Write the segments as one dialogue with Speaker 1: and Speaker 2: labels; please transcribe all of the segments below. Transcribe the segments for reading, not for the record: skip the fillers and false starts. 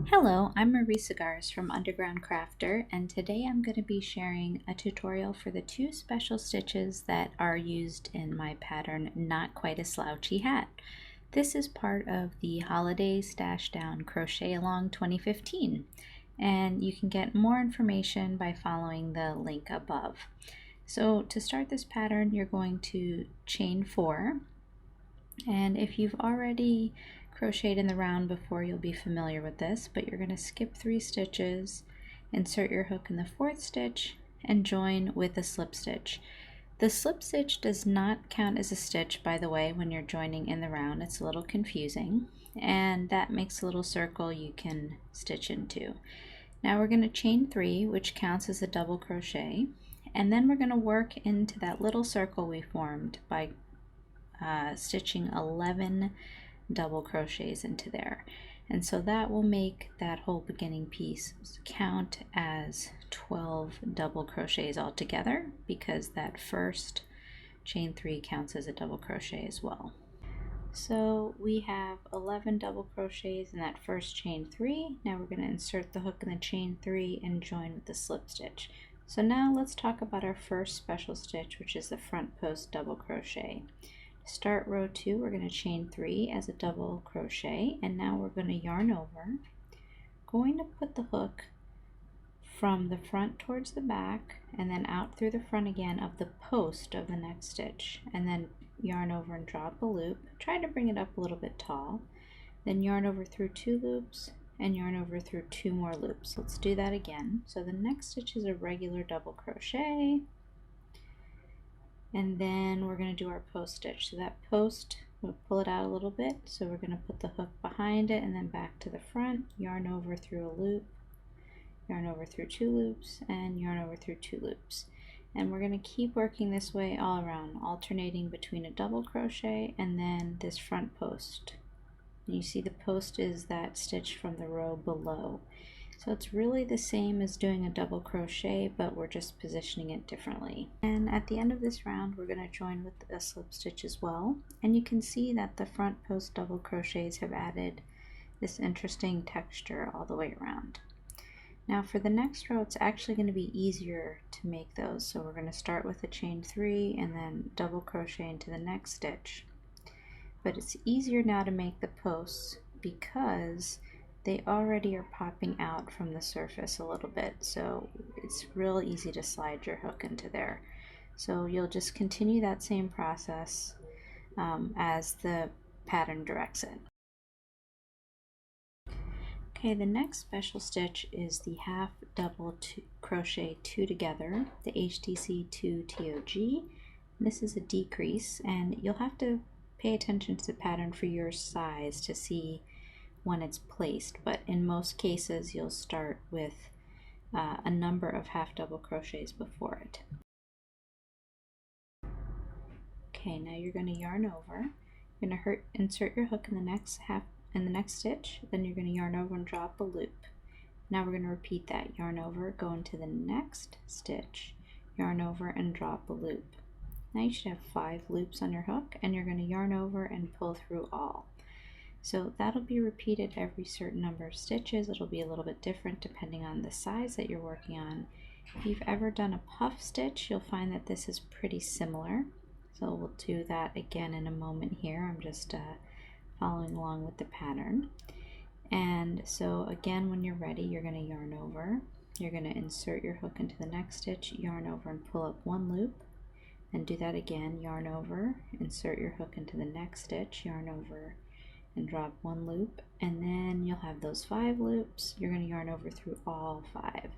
Speaker 1: Hello, I'm Marie Cigars from Underground Crafter, and today I'm going to be sharing a tutorial for the two special stitches that are used in my pattern Not Quite a Slouchy Hat. This is part of the Holiday Stash Down Crochet Along 2015, and you can get more information by following the link above. So to start this pattern, you're going to chain 4, and if you've already crocheted in the round before, you'll be familiar with this, but you're going to skip 3 stitches, insert your hook in the 4th stitch, and join with a slip stitch. The slip stitch does not count as a stitch, by the way, when you're joining in the round. It's a little confusing, and that makes a little circle you can stitch into. Now we're going to chain 3, which counts as a double crochet, and then we're going to work into that little circle we formed by stitching 11 double crochets into there, and so that will make that whole beginning piece count as 12 double crochets altogether, because that first chain 3 counts as a double crochet as well. So we have 11 double crochets in that first chain 3. Now we're going to insert the hook in the chain 3 and join with the slip stitch. So now let's talk about our first special stitch, which is the front post double crochet. Start row 2, we're going to chain 3 as a double crochet, and now we're going to yarn over, going to put the hook from the front towards the back and then out through the front again of the post of the next stitch, and then yarn over and drop a loop. Try to bring it up a little bit tall, then yarn over through 2 loops and yarn over through 2 more loops. Let's do that again. So the next stitch is a regular double crochet, and then we're going to do our post stitch. So that post, we'll pull it out a little bit, so we're going to put the hook behind it and then back to the front, yarn over through a loop, yarn over through 2 loops, and yarn over through 2 loops. And we're going to keep working this way all around, alternating between a double crochet and then this front post. And you see the post is that stitch from the row below. So it's really the same as doing a double crochet, but we're just positioning it differently. And at the end of this round, we're going to join with a slip stitch as well. And you can see that the front post double crochets have added this interesting texture all the way around. Now for the next row, it's actually going to be easier to make those. So we're going to start with a chain 3 and then double crochet into the next stitch. But it's easier now to make the posts because they already are popping out from the surface a little bit, so it's real easy to slide your hook into there. So you'll just continue that same process as the pattern directs it. Okay, the next special stitch is the half double crochet 2 together, the hdc2tog. This is a decrease, and you'll have to pay attention to the pattern for your size to see when it's placed, but in most cases you'll start with a number of half double crochets before it. Okay, now you're going to yarn over. You're going to insert your hook in the next stitch, then you're going to yarn over and drop a loop. Now we're going to repeat that. Yarn over, go into the next stitch, yarn over and drop a loop. Now you should have 5 loops on your hook, and you're going to yarn over and pull through all. So that'll be repeated every certain number of stitches. It'll be a little bit different depending on the size that you're working on. If you've ever done a puff stitch, you'll find that this is pretty similar. So we'll do that again in a moment here. I'm just following along with the pattern. And so again, when you're ready, you're going to yarn over. You're going to insert your hook into the next stitch, yarn over and pull up 1 loop. And do that again, yarn over, insert your hook into the next stitch, yarn over, and drop 1 loop, and then you'll have those 5 loops. You're going to yarn over through all 5.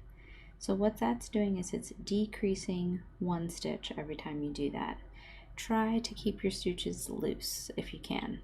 Speaker 1: So what that's doing is it's decreasing 1 stitch every time you do that. Try to keep your stitches loose if you can.